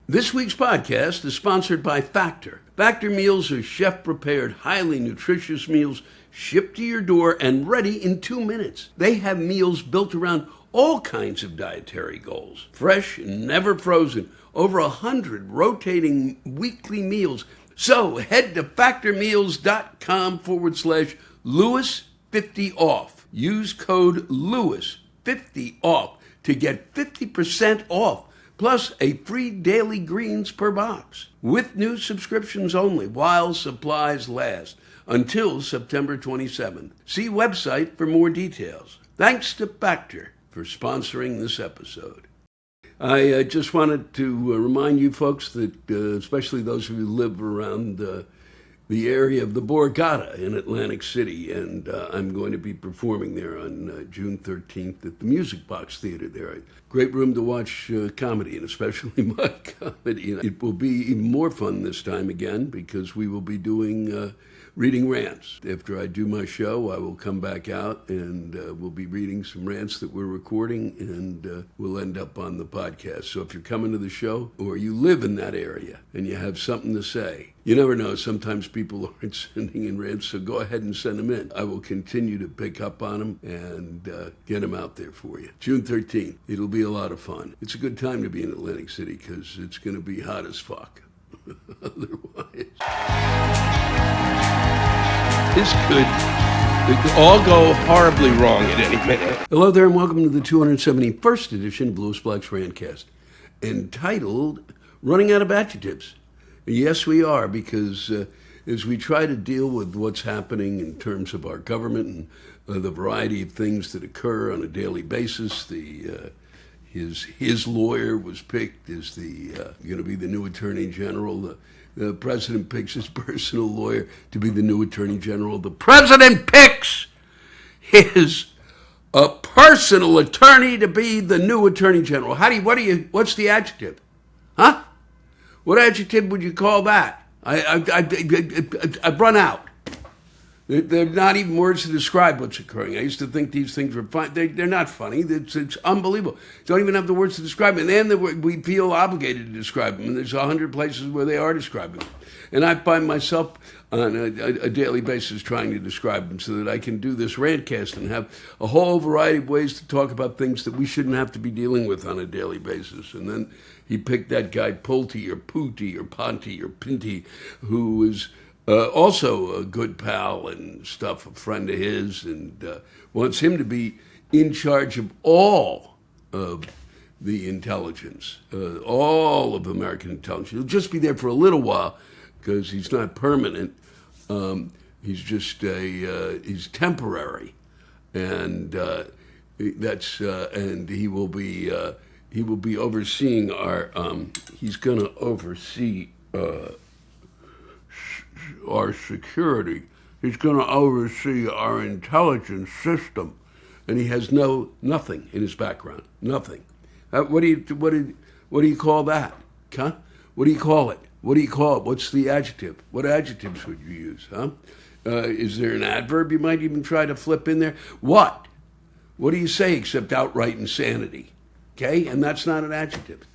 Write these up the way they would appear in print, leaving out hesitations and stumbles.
This week's podcast is sponsored by Factor. Factor meals are chef-prepared, highly nutritious meals shipped to your door and ready in 2 minutes. They have meals built around all kinds of dietary goals. Fresh and never frozen. Over 100 rotating weekly meals. So head to factormeals.com/Lewis50off. Use code Lewis50off to get 50% off. Plus a free daily greens per box. With new subscriptions only while supplies last. Until September 27th. See website for more details. Thanks to Factor for sponsoring this episode. I just wanted to remind you folks that, especially those of you who live around the area of the Borgata in Atlantic City, and I'm going to be performing there on June 13th at the Music Box Theater there. Great room to watch comedy, and especially my comedy. It will be even more fun this time again because we will be doing reading rants. After I do my show, I will come back out and we'll be reading some rants that we're recording, and we'll end up on the podcast. So if you're coming to the show or you live in that area and you have something to say, you never know, sometimes people aren't sending in rants, so go ahead and send them in. I will continue to pick up on them and get them out there for you. June 13th, it'll be a lot of fun. It's a good time to be in Atlantic City because it's going to be hot as fuck. Otherwise, this could all go horribly wrong at any minute. Hello there and welcome to the 271st edition of Louis Black's Rantcast, entitled Running Out of Adjectives. Yes, we are, because as we try to deal with what's happening in terms of our government and the variety of things that occur on a daily basis, his lawyer was picked as going to be the new Attorney General. The president picks his personal lawyer to be the new Attorney General. The president picks his personal attorney to be the new Attorney General. What's the adjective? Huh? What adjective would you call that? I've run out. They're not even words to describe what's occurring. I used to think these things were fun. They're not funny. It's unbelievable. Don't even have the words to describe them. And then we feel obligated to describe them. And there's 100 places where they are describing them. And I find myself on a daily basis trying to describe them so that I can do this rantcast and have a whole variety of ways to talk about things that we shouldn't have to be dealing with on a daily basis. And then he picked that guy Pulte or Pooty or Ponty or Pinty, who was also a good pal and stuff, a friend of his, and wants him to be in charge of all of the intelligence, all of American intelligence. He'll just be there for a little while because he's not permanent. He's just he's temporary, and and he will be overseeing our. He's going to oversee our security. He's going to oversee our intelligence system, and he has nothing in his background. Nothing. What do you call that? Huh? What do you call it? What do you call it? What's the adjective? What adjectives would you use? Huh? Is there an adverb you might even try to flip in there? What? What do you say except outright insanity? Okay, and that's not an adjective.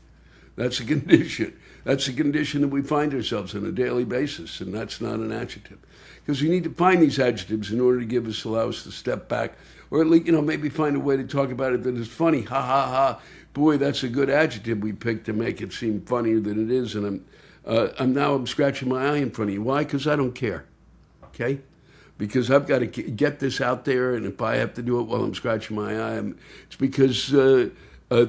That's a condition. That's a condition that we find ourselves on a daily basis, and that's not an adjective. Because we need to find these adjectives in order to allow us to step back, or at least, maybe find a way to talk about it that is funny. Ha, ha, ha. Boy, that's a good adjective we picked to make it seem funnier than it is, and I'm scratching my eye in front of you. Why? Because I don't care, okay? Because I've got to get this out there, and if I have to do it while I'm scratching my eye, it's because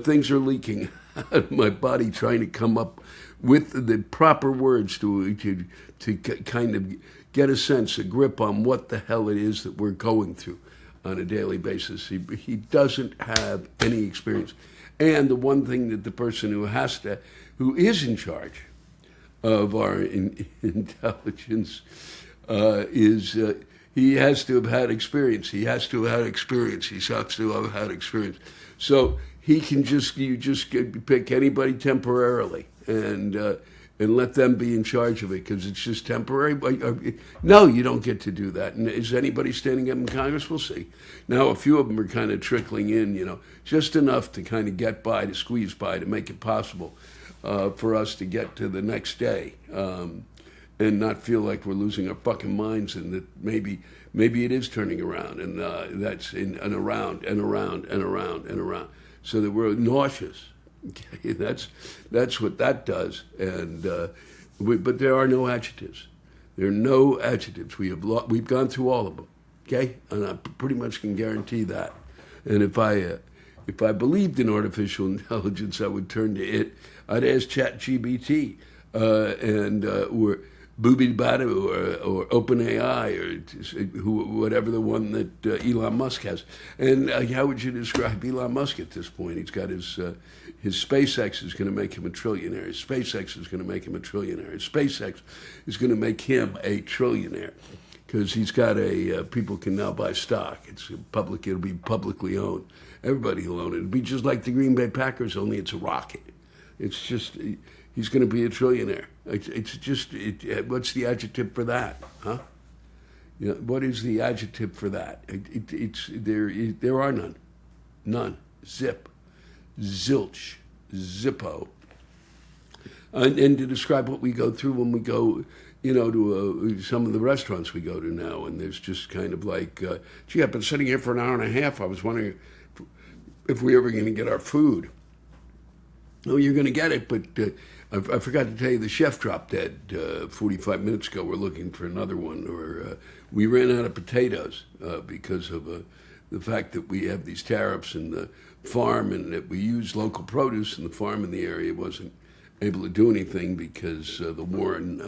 things are leaking out of my body trying to come up with the proper words to kind of get a sense, a grip on what the hell it is that we're going through on a daily basis. He doesn't have any experience. And the one thing that the person who is in charge of our intelligence is he has to have had experience. He has to have had experience. So you just pick anybody temporarily and let them be in charge of it because it's just temporary. No, you don't get to do that. And is anybody standing up in Congress? We'll see. Now, a few of them are kind of trickling in, just enough to kind of get by, to squeeze by, to make it possible. for us to get to the next day and not feel like we're losing our fucking minds, and that maybe it is turning around, and that's and around and around and around and around, so that we're nauseous. Okay, that's what that does, and but there are no adjectives. There are no adjectives. We've gone through all of them. Okay, and I pretty much can guarantee that. And if I believed in artificial intelligence, I would turn to it. I'd ask ChatGPT or Booby Badu or OpenAI or whatever the one that Elon Musk has. And how would you describe Elon Musk at this point? He's got his SpaceX is going to make him a trillionaire. His SpaceX is going to make him a trillionaire. His SpaceX is going to make him a trillionaire because he's got people can now buy stock. It's public. It'll be publicly owned. Everybody will own it. It'll be just like the Green Bay Packers, only it's a rocket. It's just, he's going to be a trillionaire. What's the adjective for that, huh? You know, what is the adjective for that? There are none. None. Zip. Zilch. Zippo. And to describe what we go through when we go, to some of the restaurants we go to now, and there's just kind of like, gee, I've been sitting here for an hour and a half. I was wondering if we're ever going to get our food. No, you're going to get it, but I forgot to tell you the chef dropped dead 45 minutes ago. We're looking for another one. Or we ran out of potatoes because of the fact that we have these tariffs and the farm, and that we use local produce, and the farm in the area wasn't able to do anything because the war in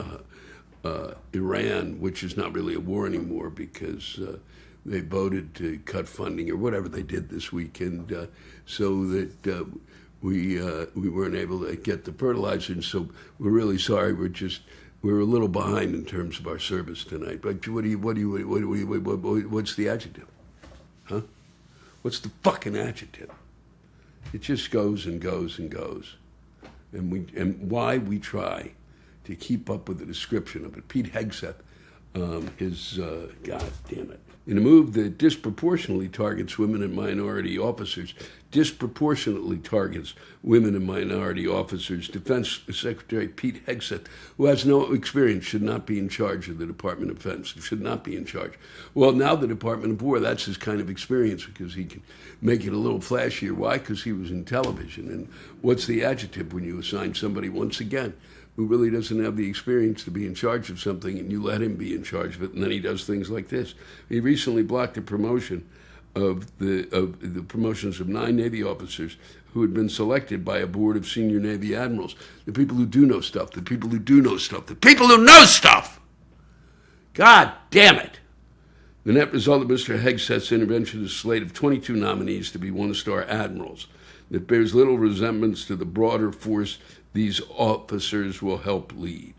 Iran, which is not really a war anymore because they voted to cut funding or whatever they did this weekend, so that we weren't able to get the fertilizer, and so we're really sorry. We're a little behind in terms of our service tonight. But what's the adjective? Huh? What's the fucking adjective? It just goes and goes and goes, and why we try to keep up with the description of it. Pete Hegseth, God damn it. In a move that disproportionately targets women and minority officers, Defense Defense Secretary Pete Hegseth, who has no experience, should not be in charge of the Department of Defense, should not be in charge. Well, now the Department of War, that's his kind of experience because he can make it a little flashier. Why? Because he was in television. And what's the adjective when you assign somebody, once again, who really doesn't have the experience to be in charge of something, and you let him be in charge of it, and then he does things like this. He recently blocked the promotion of the promotions of 9 Navy officers who had been selected by a board of senior Navy admirals. The people who do know stuff, the people who do know stuff, the people who know stuff! God damn it! The net result of Mr. Hegseth's intervention is a slate of 22 nominees to be one-star admirals that bears little resemblance to the broader force these officers will help lead.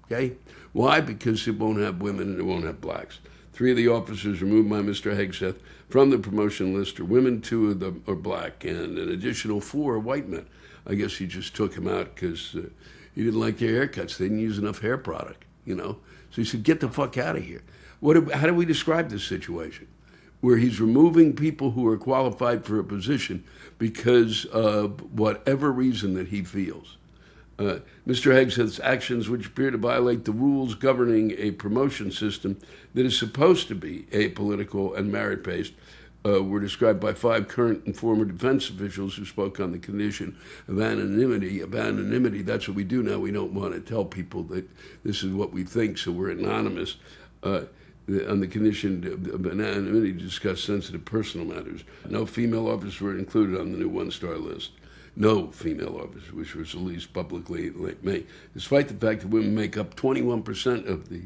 Okay? Why? Because it won't have women and it won't have blacks. 3 of the officers removed by Mr. Hegseth from the promotion list are women, 2 of them are black, and an additional 4 are white men. I guess he just took them out because he didn't like their haircuts. They didn't use enough hair product, So he said, get the fuck out of here. How do we describe this situation? Where he's removing people who are qualified for a position because of whatever reason that he feels. Mr. Hegseth's actions, which appear to violate the rules governing a promotion system that is supposed to be apolitical and merit-based, were described by 5 current and former defense officials who spoke on the condition of anonymity. Anonymity, that's what we do now. We don't want to tell people that this is what we think, so we're anonymous. On the condition of anonymity to discuss sensitive personal matters. No female officers were included on the new one-star list. No female officers, which was released publicly in late May, despite the fact that women make up 21% of the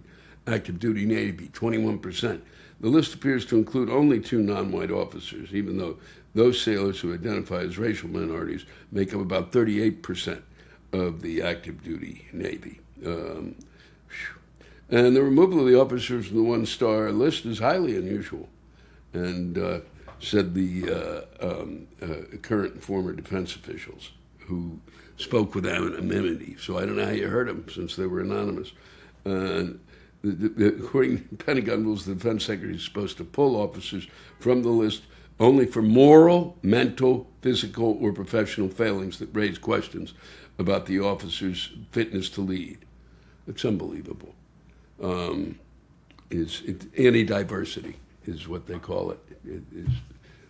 active duty Navy, 21%. The list appears to include only 2 non-white officers, even though those sailors who identify as racial minorities make up about 38% of the active duty Navy. And the removal of the officers from the one-star list is highly unusual, and said the current and former defense officials who spoke with anonymity. So I don't know how you heard them since they were anonymous. According to Pentagon rules, the defense secretary is supposed to pull officers from the list only for moral, mental, physical, or professional failings that raise questions about the officer's fitness to lead. It's unbelievable. Anti-diversity is what they call it.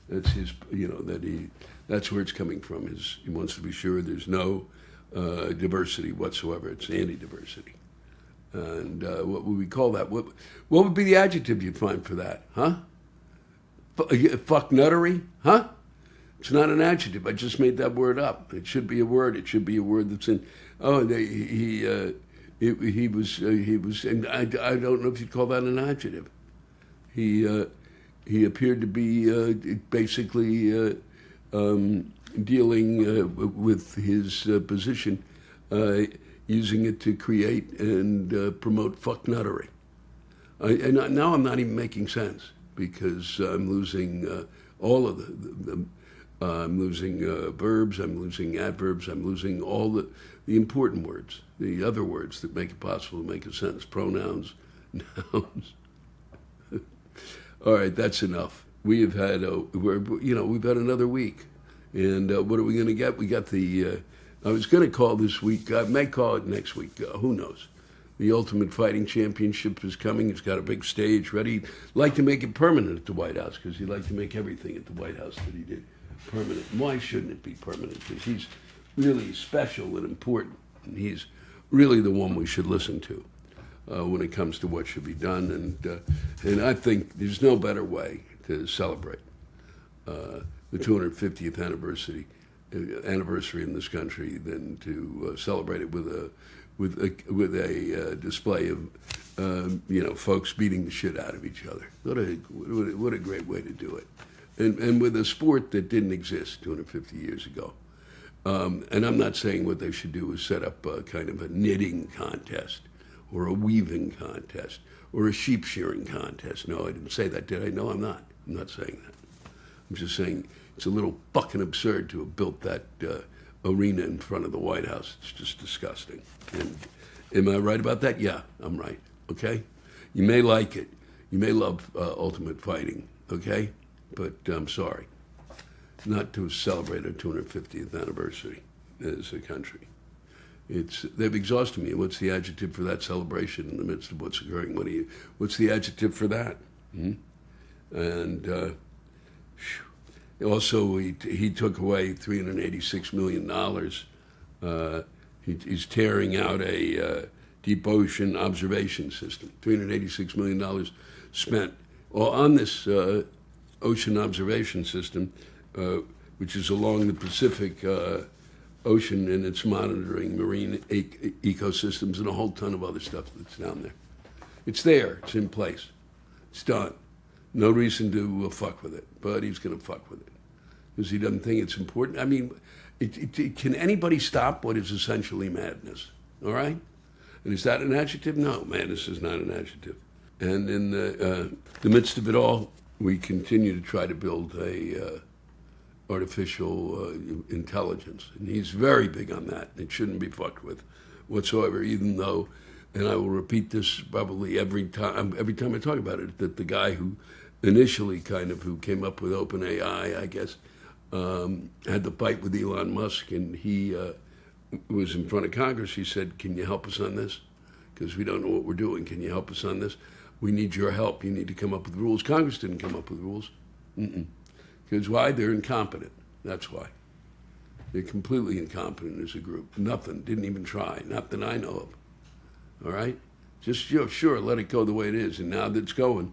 That's his, that's where it's coming from. He wants to be sure there's no diversity whatsoever. It's anti-diversity. And what would we call that? What would be the adjective you'd find for that? Huh? Fuck nuttery? Huh? It's not an adjective. I just made that word up. It should be a word. It should be a word that's in. Oh, he was. And I don't know if you'd call that an adjective. He appeared to be basically dealing with his position, using it to create and promote fucknuttery. And now I'm not even making sense because I'm losing all of I'm losing verbs, I'm losing adverbs, I'm losing all the important words, the other words that make it possible to make a sentence, pronouns, nouns. All right, that's enough. We have had, we've had another week, and what are we going to get? We got the. I was going to call this week. I may call it next week. Who knows? The Ultimate Fighting Championship is coming. It's got a big stage ready. He'd like to make it permanent at the White House because he'd like to make everything at the White House that he did permanent. Why shouldn't it be permanent? Because he's really special and important, and he's really the one we should listen to when it comes to what should be done. And I think there's no better way to celebrate the 250th anniversary in this country than to celebrate it with a display of folks beating the shit out of each other. What a great way to do it, and with a sport that didn't exist 250 years ago. And I'm not saying what they should do is set up a kind of a knitting contest or a weaving contest or a sheep shearing contest. No, I didn't say that, did I? No, I'm not. I'm not saying that. I'm just saying it's a little fucking absurd to have built that arena in front of the White House. It's just disgusting. And am I right about that? Yeah, I'm right. Okay? You may like it. You may love Ultimate Fighting. Okay? But I'm sorry. Not to celebrate our 250th anniversary as a country. They've exhausted me. What's the adjective for that celebration in the midst of what's occurring? What's the adjective for that? And also, he took away $386 million. He's tearing out a deep ocean observation system. $386 million spent on this ocean observation system, which is along the Pacific Ocean, and it's monitoring marine ecosystems and a whole ton of other stuff that's down there. It's there. It's in place. It's done. No reason to fuck with it, but he's going to fuck with it because he doesn't think it's important. I mean, can anybody stop what is essentially madness? All right? And is that an adjective? No, madness is not an adjective. And in the midst of it all, we continue to try to build a artificial intelligence. And he's very big on that. It shouldn't be fucked with whatsoever, even though, and I will repeat this probably every time I talk about it, that the guy who initially who came up with OpenAI, I guess, had the fight with Elon Musk, and he was in front of Congress. He said, can you help us on this? Because we don't know what we're doing. Can you help us on this? We need your help. You need to come up with rules. Congress didn't come up with rules. Because why? They're incompetent. That's why. They're completely incompetent as a group. Nothing. Didn't even try. Not that I know of. All right? Just, sure, let it go the way it is. And now that it's going,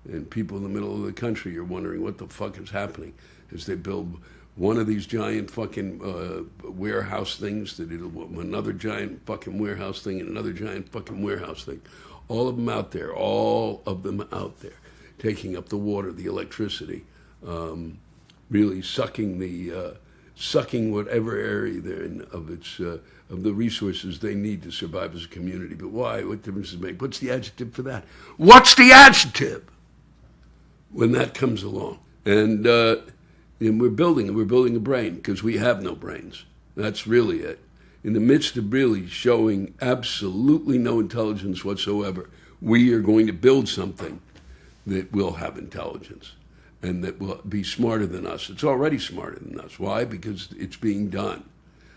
and people in the middle of the country are wondering what the fuck is happening as they build one of these giant fucking warehouse things, that another giant fucking warehouse thing, and another giant fucking warehouse thing. All of them out there, taking up the water, the electricity, really sucking whatever area they're in of the resources they need to survive as a community. But why? What difference does it make? What's the adjective for that? What's the adjective when that comes along? And we're building a brain because we have no brains. That's really it. In the midst of really showing absolutely no intelligence whatsoever, we are going to build something that will have intelligence and that will be smarter than us. It's already smarter than us. Why? Because it's being done.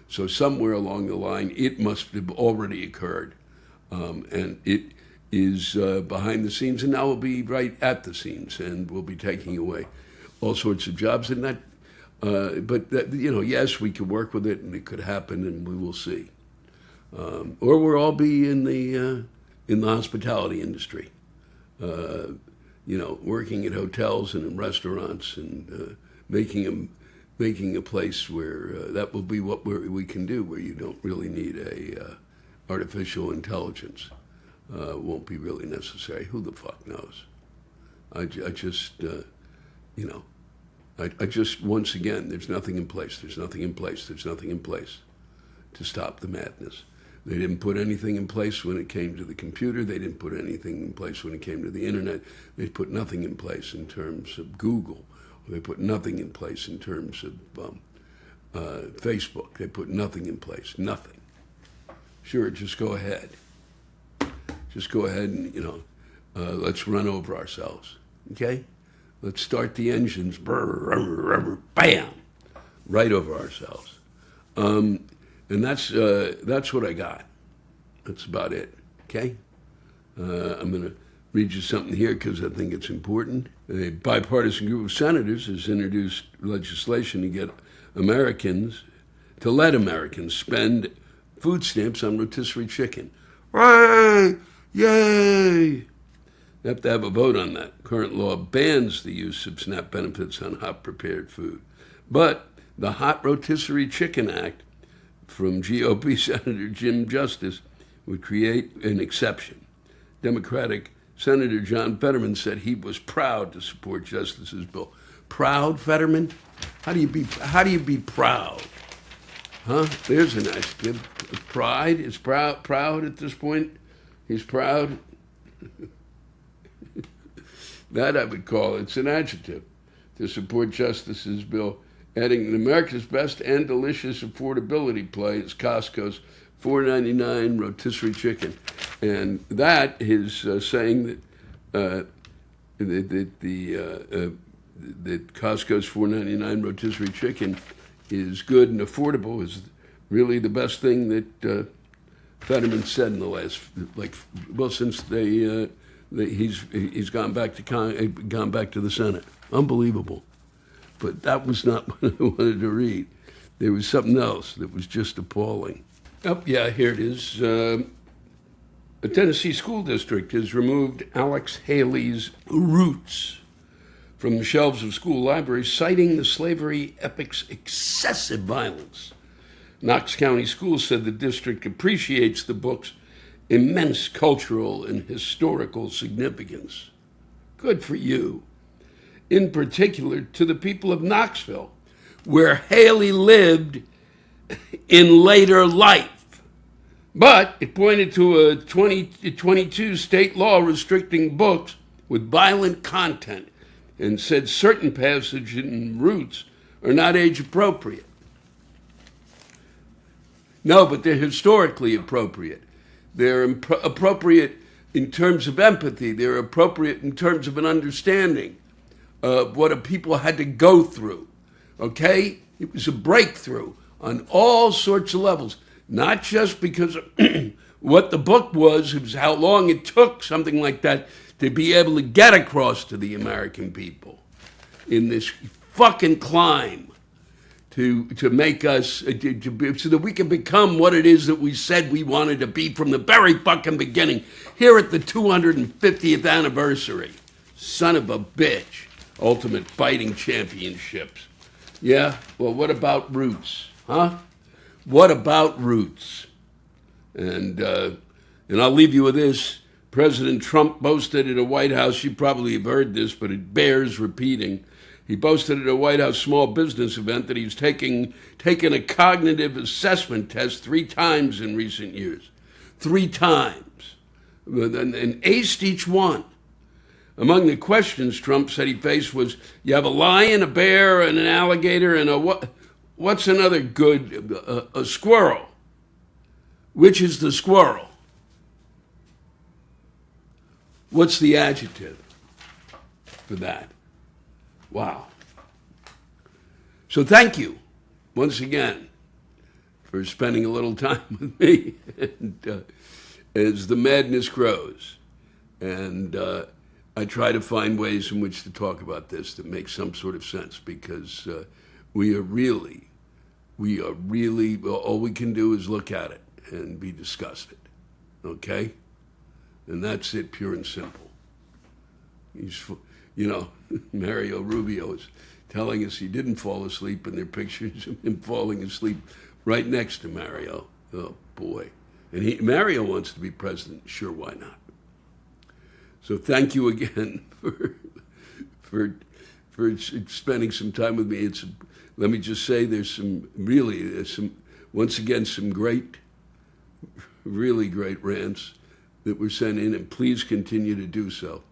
So somewhere along the line, it must have already occurred. And it is behind the scenes, and now will be right at the scenes, and we'll be taking away all sorts of jobs. And that, but that, yes, we could work with it, and it could happen, and we will see. Or we'll all be in the hospitality industry, working at hotels and in restaurants, and making a place where that will be what we can do, where you don't really need a artificial intelligence. Won't be really necessary. Who the fuck knows? I just once again, there's nothing in place. There's nothing in place. There's nothing in place to stop the madness. They didn't put anything in place when it came to the computer. They didn't put anything in place when it came to the internet. They put nothing in place in terms of Google. They put nothing in place in terms of Facebook. They put nothing in place. Nothing. Sure, just go ahead. Just go ahead and, let's run over ourselves. Okay? Let's start the engines. Bam! Right over ourselves. And that's what I got. That's about it. Okay? I'm going to read you something here because I think it's important. A bipartisan group of senators has introduced legislation to let Americans spend food stamps on rotisserie chicken. Hooray! Yay! They have to have a vote on that. Current law bans the use of SNAP benefits on hot prepared food. But the Hot Rotisserie Chicken Act from GOP Senator Jim Justice would create an exception. Democratic Senator John Fetterman said he was proud to support Justice's bill. Proud, Fetterman? How do you be proud? Huh? There's an adjective. Pride is proud at this point. He's proud. That I would call it's an adjective to support Justice's bill, adding America's best and delicious affordability play is Costco's $4.99 rotisserie chicken, and that is saying that that Costco's $4.99 rotisserie chicken is good and affordable is really the best thing that Fetterman said in the last since he's gone back to the Senate. Unbelievable. But that was not what I wanted to read. There was something else that was just appalling. Oh, yeah, here it is. A Tennessee school district has removed Alex Haley's Roots from the shelves of school libraries, citing the slavery epic's excessive violence. Knox County Schools said the district appreciates the book's immense cultural and historical significance. Good for you. In particular, to the people of Knoxville, where Haley lived in later life. But it pointed to a 2022 state law restricting books with violent content and said certain passages in Roots are not age appropriate. No, but they're historically appropriate. They're appropriate in terms of empathy. They're appropriate in terms of an understanding of what a people had to go through. Okay? It was a breakthrough on all sorts of levels. Not just because of what the book was, it was how long it took, something like that, to be able to get across to the American people in this fucking climb to make us, so that we can become what it is that we said we wanted to be from the very fucking beginning, here at the 250th anniversary. Son of a bitch. Ultimate Fighting Championships. Yeah? Well, what about Roots? Huh? What about Roots? And I'll leave you with this. President Trump boasted at a White House, you probably have heard this, but it bears repeating. He boasted at a White House small business event that he's taken a cognitive assessment test 3 times in recent years. 3 times. And aced each one. Among the questions Trump said he faced was, you have a lion, a bear, and an alligator, and what's another good, a squirrel? Which is the squirrel? What's the adjective for that? Wow. So thank you, once again, for spending a little time with me and as the madness grows. And I try to find ways in which to talk about this that make some sort of sense, because we are really, all we can do is look at it and be disgusted, okay? And that's it, pure and simple. Mario Rubio is telling us he didn't fall asleep, and there are pictures of him falling asleep right next to Mario. Oh, boy. And Mario wants to be president. Sure, why not? So thank you again for spending some time with me. Let me just say, there's some really great rants that were sent in, and please continue to do so.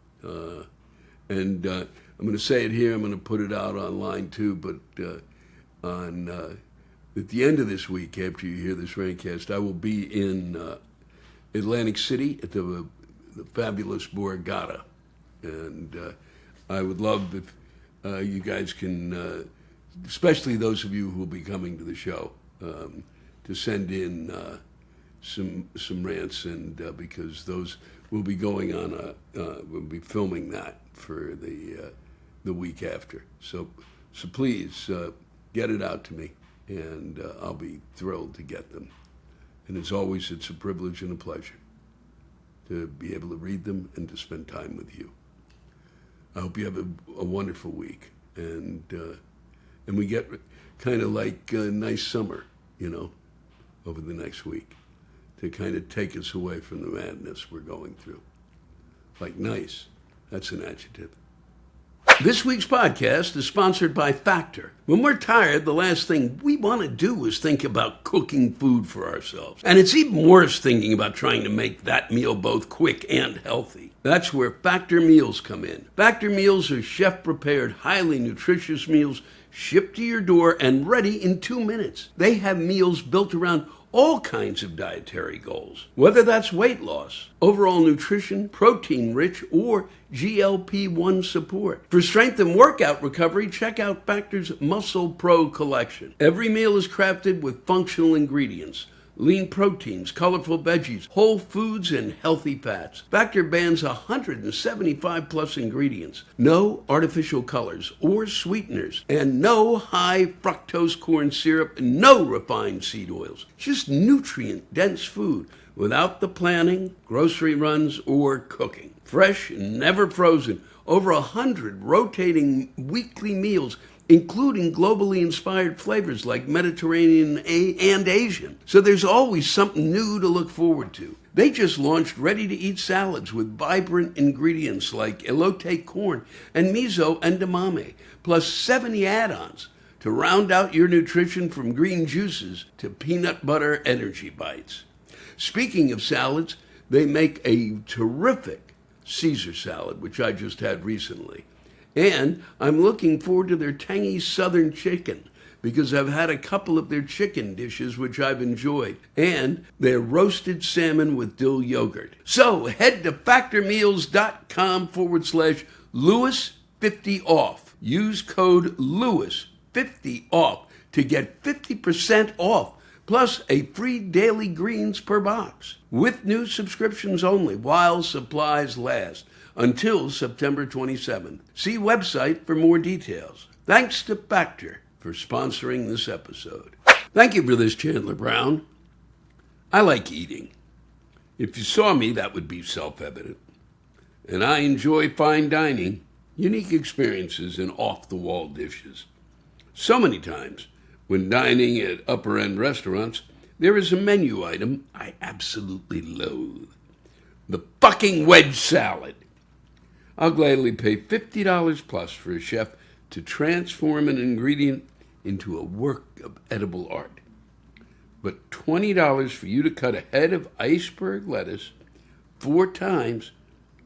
I'm going to say it here. I'm going to put it out online too. But at the end of this week, after you hear this Rantcast, I will be in Atlantic City at the fabulous Borgata, and I would love if you guys can, especially those of you who will be coming to the show, to send in some rants, and because those will be going on we'll be filming that for the week after. So please get it out to me, and I'll be thrilled to get them. And as always, it's a privilege and a pleasure to be able to read them and to spend time with you. I hope you have a wonderful week, and we get kind of like a nice summer, over the next week, to kind of take us away from the madness we're going through. Like nice, that's an adjective. This week's podcast is sponsored by Factor. When we're tired, the last thing we want to do is think about cooking food for ourselves. And it's even worse thinking about trying to make that meal both quick and healthy. That's where Factor meals come in. Factor meals are chef-prepared, highly nutritious meals shipped to your door and ready in 2 minutes. They have meals built around all kinds of dietary goals, whether that's weight loss, overall nutrition, protein-rich, or GLP-1 support. For strength and workout recovery, check out Factor's Muscle Pro collection. Every meal is crafted with functional ingredients: lean proteins, colorful veggies, whole foods, and healthy fats. Factor bans 175 plus ingredients, no artificial colors or sweeteners, and no high fructose corn syrup, and no refined seed oils. Just nutrient-dense food without the planning, grocery runs, or cooking. Fresh, never frozen, over 100 rotating weekly meals, including globally inspired flavors like Mediterranean and Asian. So there's always something new to look forward to. They just launched ready-to-eat salads with vibrant ingredients like elote corn and miso and edamame, plus 70 add-ons to round out your nutrition, from green juices to peanut butter energy bites. Speaking of salads, they make a terrific Caesar salad, which I just had recently. And I'm looking forward to their tangy southern chicken, because I've had a couple of their chicken dishes which I've enjoyed, and their roasted salmon with dill yogurt. So head to factormeals.com/Lewis50off. Use code Lewis50off to get 50% off, plus a free daily greens per box, with new subscriptions only while supplies last, until September 27th. See website for more details. Thanks to Factor for sponsoring this episode. Thank you for this, Chandler Brown. I like eating. If you saw me, that would be self-evident. And I enjoy fine dining, unique experiences, and off-the-wall dishes. So many times, when dining at upper-end restaurants, there is a menu item I absolutely loathe: the fucking wedge salad. I'll gladly pay $50 plus for a chef to transform an ingredient into a work of edible art. But $20 for you to cut a head of iceberg lettuce 4 times?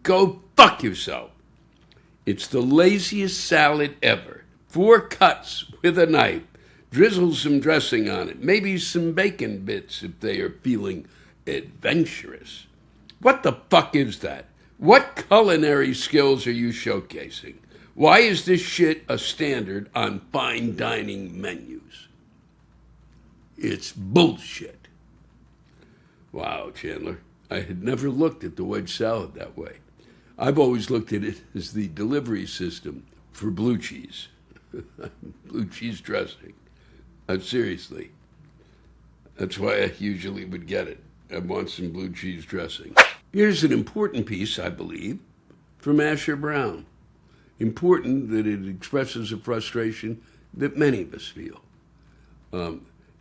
Go fuck yourself. It's the laziest salad ever. 4 cuts with a knife. Drizzle some dressing on it. Maybe some bacon bits if they are feeling adventurous. What the fuck is that? What culinary skills are you showcasing? Why is this shit a standard on fine dining menus? It's bullshit. Wow, Chandler. I had never looked at the wedge salad that way. I've always looked at it as the delivery system for blue cheese. Blue cheese dressing. Seriously. That's why I usually would get it. I want some blue cheese dressing. Here's an important piece, I believe, from Chandler Brown. Important that it expresses a frustration that many of us feel.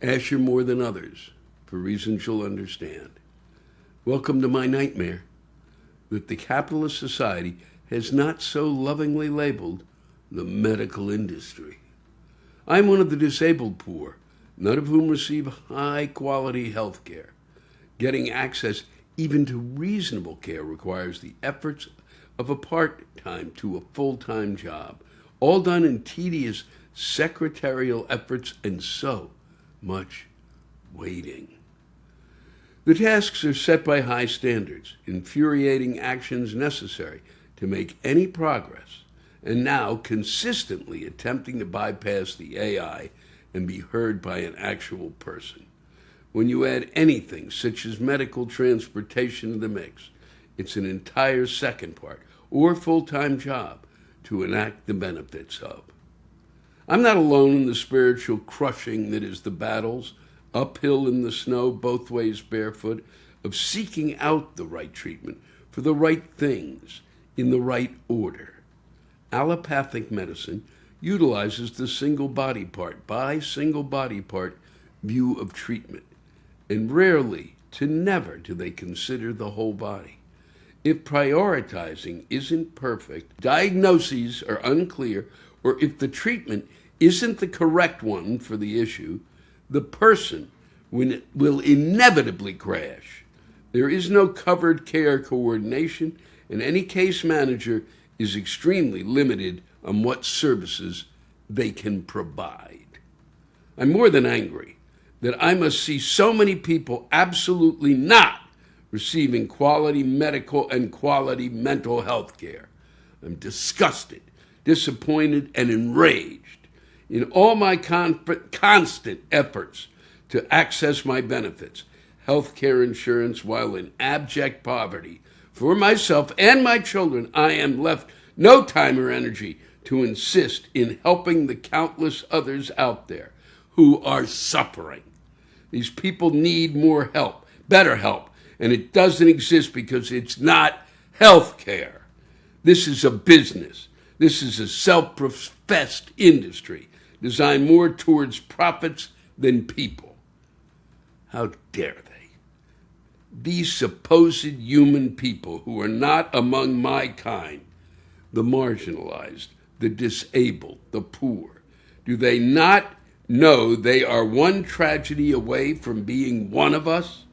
Asher more than others, for reasons you'll understand. Welcome to my nightmare that the capitalist society has not so lovingly labeled the medical industry. I'm one of the disabled poor, none of whom receive high-quality health care. Getting access even to reasonable care requires the efforts of a part-time to a full-time job, all done in tedious secretarial efforts and so much waiting. The tasks are set by high standards, infuriating actions necessary to make any progress, and now consistently attempting to bypass the AI and be heard by an actual person. When you add anything such as medical transportation to the mix, it's an entire second part or full-time job to enact the benefits of. I'm not alone in the spiritual crushing that is the battles, uphill in the snow, both ways barefoot, of seeking out the right treatment for the right things in the right order. Allopathic medicine utilizes the single body part by single body part view of treatment, and rarely to never do they consider the whole body. If prioritizing isn't perfect, diagnoses are unclear, or if the treatment isn't the correct one for the issue, the person will inevitably crash. There is no covered care coordination, and any case manager is extremely limited on what services they can provide. I'm more than angry that I must see so many people absolutely not receiving quality medical and quality mental health care. I'm disgusted, disappointed, and enraged. In all my constant efforts to access my benefits, health care insurance, while in abject poverty, for myself and my children, I am left no time or energy to insist in helping the countless others out there who are suffering. These people need more help, better help, and it doesn't exist because it's not health care. This is a business. This is a self-professed industry designed more towards profits than people. How dare they? These supposed human people who are not among my kind, the marginalized, the disabled, the poor, do they not know they are one tragedy away from being one of us?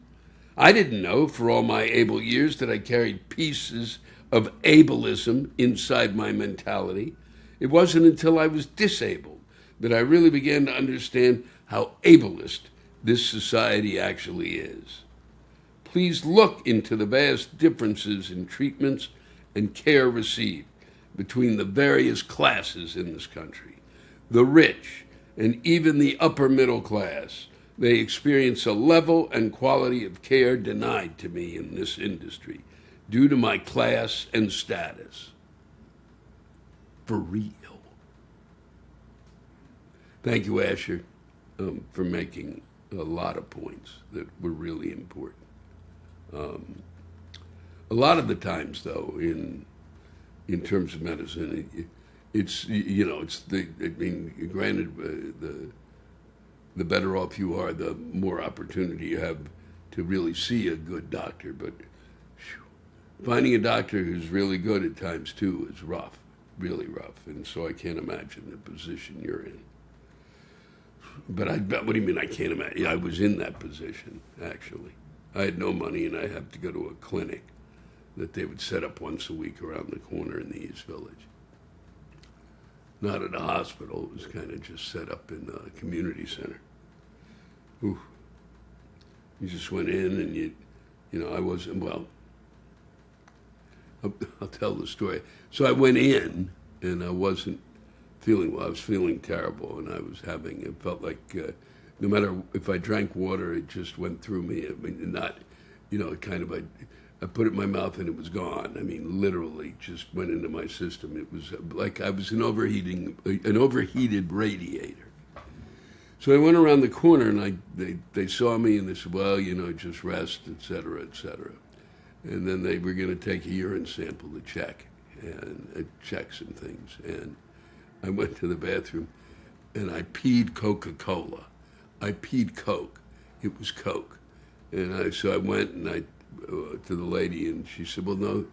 I didn't know for all my able years that I carried pieces of ableism inside my mentality. It wasn't until I was disabled that I really began to understand how ableist this society actually is. Please look into the vast differences in treatments and care received between the various classes in this country. The rich and even the upper middle class, they experience a level and quality of care denied to me in this industry due to my class and status. For real. Thank you, Asher, for making a lot of points that were really important. A lot of the times, though, in terms of medicine, it's granted, the better off you are, the more opportunity you have to really see a good doctor. But finding a doctor who's really good at times, too, is rough, really rough. And so I can't imagine the position you're in. But what do you mean I can't imagine? I was in that position, actually. I had no money, and I had to go to a clinic that they would set up once a week around the corner in the East Village. Not at a hospital. It was kind of just set up in a community center. Ooh. You just went in, and I wasn't, well, I'll tell the story. So I went in, and I wasn't feeling well. I was feeling terrible, and it felt like no matter if I drank water, it just went through me. I mean, not, I put it in my mouth and it was gone. I mean, literally just went into my system. It was like I was an overheated radiator. So I went around the corner and they saw me and they said, well, just rest, et cetera, et cetera. And then they were going to take a urine sample to check and check some things. And I went to the bathroom and I peed Coca-Cola. I peed Coke. It was Coke. And so I went and to the lady and she said, well, no,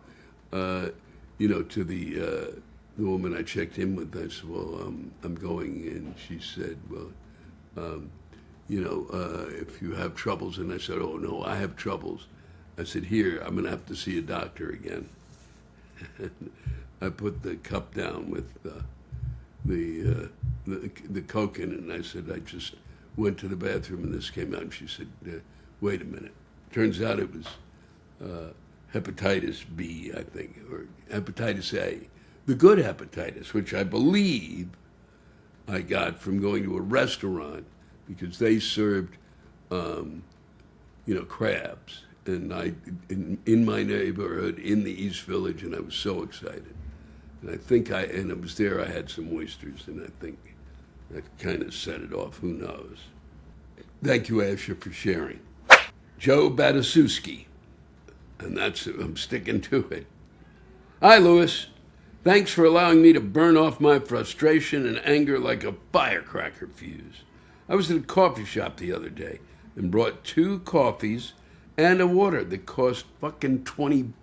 to the woman I checked in with, I said, well, I'm going. And she said, well, if you have troubles. And I said, oh, no, I have troubles. I said, here, I'm going to have to see a doctor again. And I put the cup down with the Coke in it, and I said, I just went to the bathroom, and this came out. And she said, wait a minute. Turns out it was hepatitis B, I think, or hepatitis A. The good hepatitis, which I believe I got from going to a restaurant because they served, crabs. And in my neighborhood, in the East Village, and I was so excited. And I was there, I had some oysters, and I think that kind of set it off, who knows. Thank you, Asher, for sharing. Joe Batasuski, and I'm sticking to it. Hi, Louis. Thanks for allowing me to burn off my frustration and anger like a firecracker fuse. I was at a coffee shop the other day and brought 2 coffees and a water that cost fucking $20.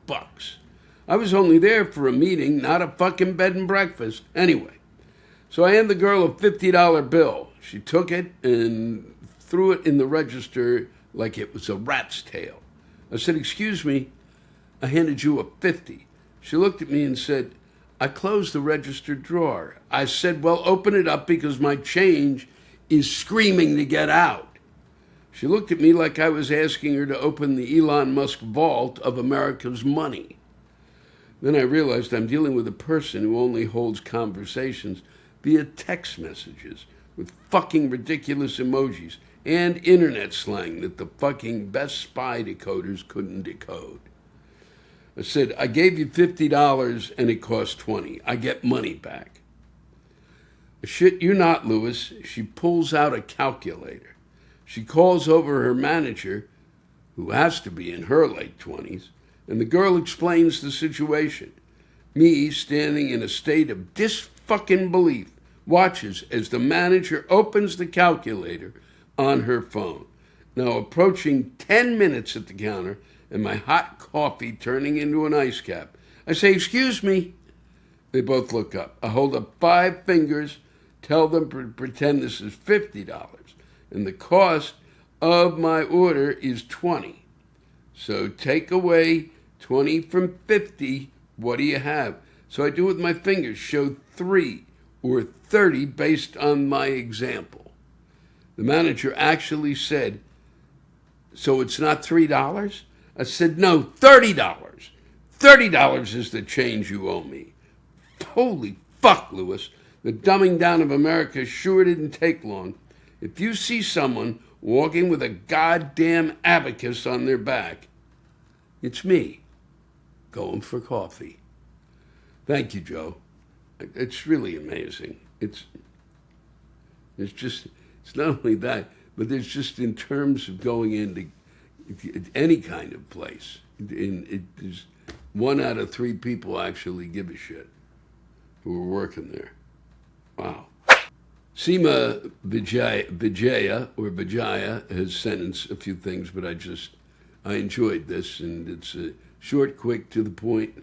I was only there for a meeting, not a fucking bed and breakfast. Anyway, so I handed the girl a $50 bill. She took it and threw it in the register like it was a rat's tail. I said, excuse me, I handed you a 50. She looked at me and said, I closed the register drawer. I said, well, open it up because my change is screaming to get out. She looked at me like I was asking her to open the Elon Musk vault of America's money. Then I realized I'm dealing with a person who only holds conversations via text messages with fucking ridiculous emojis and internet slang that the fucking best spy decoders couldn't decode. I said, I gave you $50 and it cost $20. I get money back. I shit you not, Louis. She pulls out a calculator. She calls over her manager, who has to be in her late 20s, and the girl explains the situation. Me, standing in a state of dis-fucking-belief, watches as the manager opens the calculator on her phone. Now approaching 10 minutes at the counter, and my hot coffee turning into an ice cap. I say, excuse me. They both look up. I hold up 5 fingers, tell them pretend this is $50. And the cost of my order is $20. So take away 20 from 50, what do you have? So I do with my fingers, show 3 or 30 based on my example. The manager actually said, so it's not $3? I said, no, $30. $30 is the change you owe me. Holy fuck, Louis. The dumbing down of America sure didn't take long. If you see someone walking with a goddamn abacus on their back, it's me going for coffee. Thank you, Joe. It's really amazing. It's not only that, but there's just in terms of going into any kind of place, there's 1 out of 3 people actually give a shit who are working there. Wow. Seema Vagia has sent in a few things, but I enjoyed this, and it's short, quick, to the point,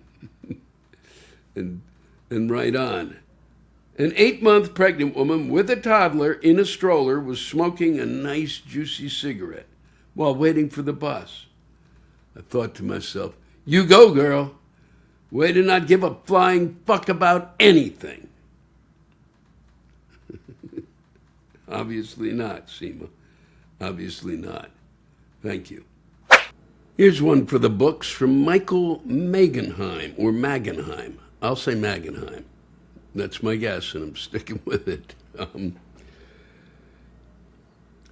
and right on. An 8-month pregnant woman with a toddler in a stroller was smoking a nice, juicy cigarette while waiting for the bus. I thought to myself, you go, girl. Way to not give a flying fuck about anything. Obviously not, Seema. Obviously not. Thank you. Here's one for the books from Michael Magenheim, or Magenheim. I'll say Magenheim. That's my guess, and I'm sticking with it.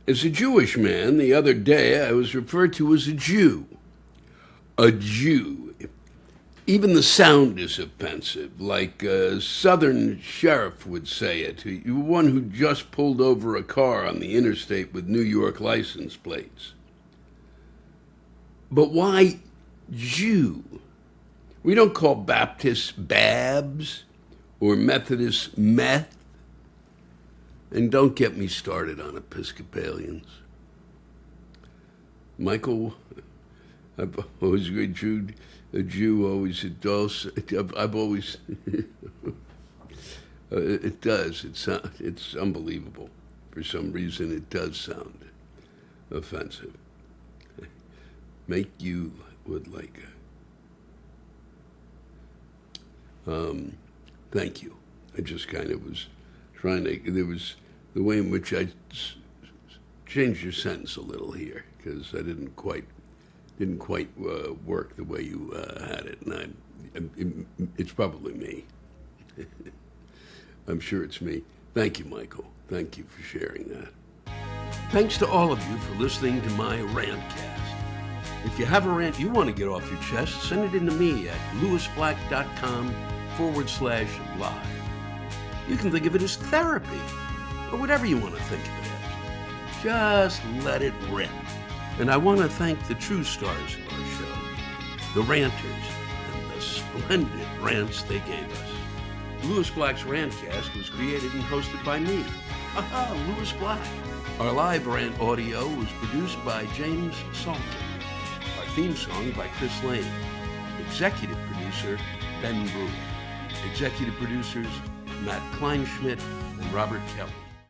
As a Jewish man, the other day I was referred to as a Jew. A Jew. Even the sound is offensive, like a Southern sheriff would say it, one who just pulled over a car on the interstate with New York license plates. But why Jew? We don't call Baptists Babs or Methodists Meth. And don't get me started on Episcopalians. Michael, I've always agreed a Jew always a dose. I've always it does. It's unbelievable. For some reason, it does sound offensive. Make you would like. Thank you. I just kind of was trying to. There was the way in which I changed your sentence a little here because I didn't quite work the way you had it, and it's probably me. I'm sure it's me. Thank you, Michael. Thank you for sharing that. Thanks to all of you for listening to my Rantcast. If you have a rant you want to get off your chest, send it in to me at lewisblack.com/live. You can think of it as therapy, or whatever you want to think of it as. Just let it rip. And I want to thank the true stars of our show, the ranters, and the splendid rants they gave us. Lewis Black's Rantcast was created and hosted by me, Lewis Black. Our live rant audio was produced by James Salter. Our theme song by Chris Lane. Executive producer, Ben Brewer. Executive producers, Matt Kleinschmidt and Robert Kelly.